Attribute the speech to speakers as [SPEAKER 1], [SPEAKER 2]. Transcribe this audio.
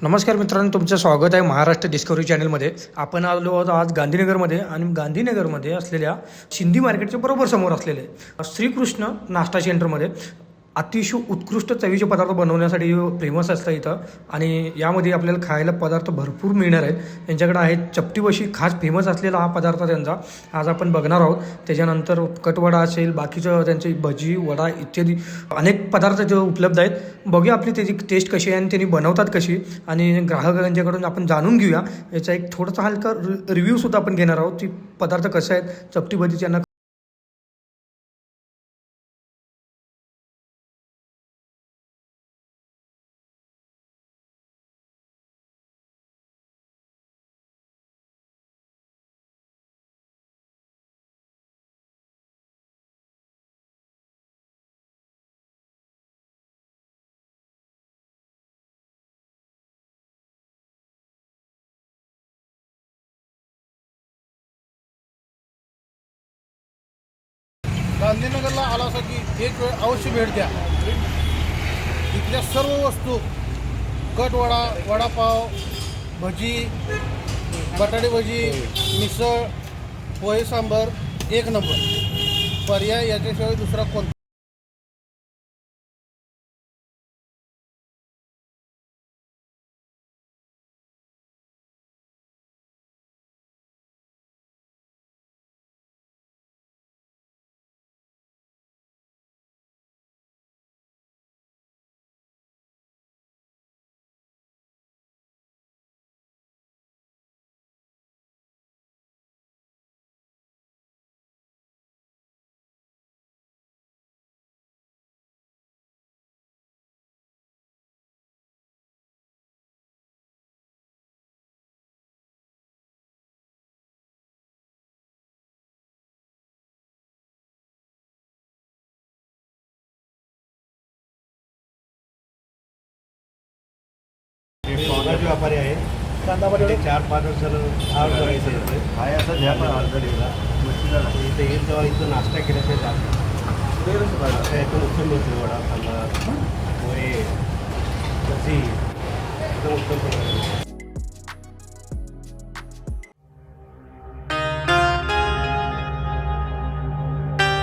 [SPEAKER 1] नमस्कार मित्रांनो, तुमचं स्वागत आहे महाराष्ट्र डिस्कवरी चॅनलमध्ये. आपण आलो आहोत आज गांधीनगरमध्ये आणि गांधीनगरमध्ये असलेल्या शिंदी मार्केटच्या बरोबर समोर असलेले श्रीकृष्ण नाश्ता सेंटरमध्ये अतिशय उत्कृष्ट चवीचे पदार्थ बनवण्यासाठी फेमस असतं इथं. आणि यामध्ये आपल्याला खायला पदार्थ भरपूर मिळणार आहेत. यांच्याकडे आहेत चपटी बशी, खास फेमस असलेला हा पदार्थ त्यांचा आज आपण बघणार आहोत. त्याच्यानंतर कटवडा असेल, बाकीचं त्यांची भजी, वडा इत्यादी अनेक पदार्थ जे उपलब्ध आहेत. बघूया आपली त्याची टेस्ट कशी आहे आणि त्यांनी बनवतात कशी, आणि ग्राहकांच्याकडून आपण जाणून घेऊया. याचा एक थोडासा हलका रिव्ह्यूसुद्धा आपण घेणार आहोत की पदार्थ कसे आहेत चपटी भजी त्यांना.
[SPEAKER 2] गांधीनगरला आला असा की एक वेळ अवश्य भेट द्या. इथल्या सर्व वस्तू, कटवडा, वडापाव, भजी, बटाटे भजी, मिसळ, पोहे सांबर एक नंबर. पर्याय याच्याशिवाय दुसरा कोणता.
[SPEAKER 3] कांदाचे व्यापारी आहे. कांदामध्ये 4-5 वर्ष आहे असं घ्या. पण इथे येईल तेव्हा इथं नाश्ता केल्याशिवाय जात नाही. इथं उत्तम मिळते वडा, कांदा.